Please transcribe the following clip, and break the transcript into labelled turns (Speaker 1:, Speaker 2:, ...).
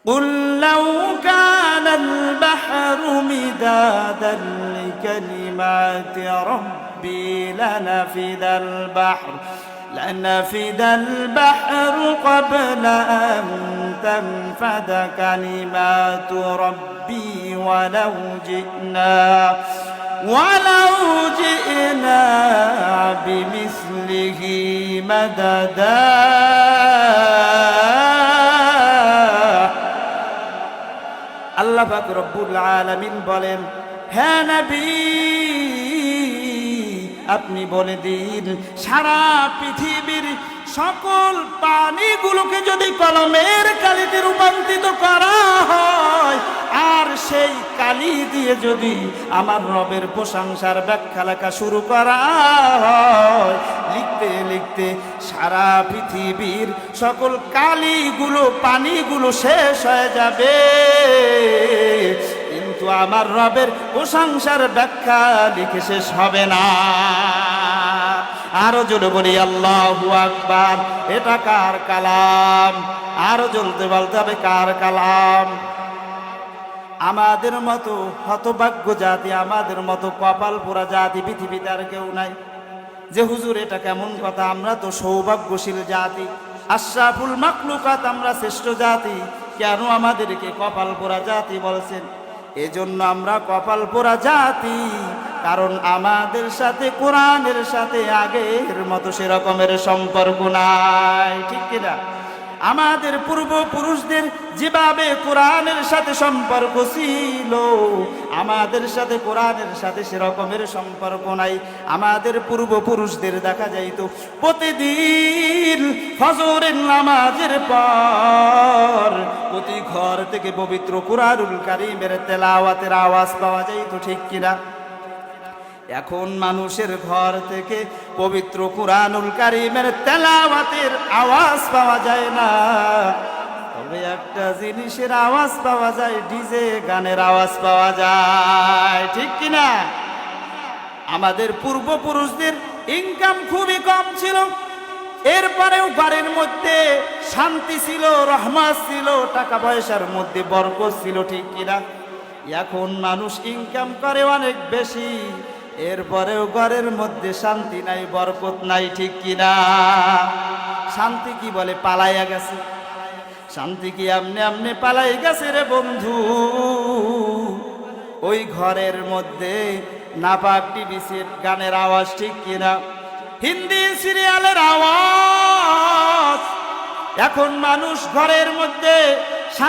Speaker 1: قل لو كان البحر مدادا لكلمات ربي لنفد البحر قبل أن تنفد كلمات ربي ولو جئنا بمثله مددا আল্লাহ পাক রব্বুল আলামিন বলেন, হে নবী আপনি বলে দিন, সারা পৃথিবীর সকল পানিগুলোকে যদি কলমের কালিতে রূপান্তরিত করা হয়, আর সেই কালি দিয়ে যদি আমার রবের প্রশংসার ব্যাখ্যা লেখা শুরু করা হয়, লিখতে লিখতে সারা পৃথিবীর সকল কালিগুলো পানিগুলো শেষ হয়ে যাবে, কিন্তু আমার রবের প্রশংসার ব্যাখ্যা লিখে শেষ হবে না। আরো জোরে বলি আল্লাহু আকবার। এটা কার কালাম? আরো জলতে বলতে হবে কার কালাম? আমাদের মতো হতভাগ্য জাতি, আমাদের মতো কপাল পোড়া জাতি পৃথিবীতে আর কেউ নাই যে হুজুর এটা কেমন কথা, আমরা তো সৌভাগ্যশীল জাতি, আশরাফুল মাখলুকাত, আমরা শ্রেষ্ঠ জাতি, কেন আমাদেরকে কপাল পোড়া জাতি বলছেন? এজন্য আমরা কপাল পোড়া জাতি, কারণ আমাদের সাথে কোরআনের সাথে আগের মতো সেরকমের সম্পর্ক নাই, ঠিক কিনা? আমাদের পূর্বপুরুষদের যেভাবে কোরআনের সাথে সম্পর্ক ছিল, আমাদের সাথে কোরআনের সাথে সেরকমের সম্পর্ক নাই। আমাদের পূর্বপুরুষদের দেখা যাইত প্রতিদিন ফজরের নামাজের পর প্রতি ঘর থেকে পবিত্র কুরআনুল কারীমের তেলাওয়াতের আওয়াজ পাওয়া যাইত, ঠিক কিনা? এখন মানুষের ঘর থেকে পবিত্র কুরআনুল কারীমের তেলাওয়াতের আওয়াজ পাওয়া যায় না, তবে একটা জিনিসের আওয়াজ পাওয়া যায়, ডিজে গানের আওয়াজ পাওয়া যায়, ঠিক কিনা? আমাদের পূর্বপুরুষদের ইনকাম খুবই কম ছিল, এরপরেও ঘরের মধ্যে শান্তি ছিল, রহমত ছিল, টাকা পয়সার মধ্যে বরকত ছিল, ঠিক কিনা? এখন মানুষ ইনকাম করে অনেক বেশি, এরপরেও ঘরের মধ্যে শান্তি নাই, বরকত নাই, ঠিক কিনা? শান্তি কি বলে? পালাইয়া গেছে। শান্তি কি আমনে আমনে পালাই গেছে রে বন্ধু? ওই ঘরের মধ্যে নাপাক টিভি সেট গানের আওয়াজ, ঠিক কিনা? হিন্দি সিরিয়ালের আওয়াজ। এখন মানুষ ঘরের মধ্যে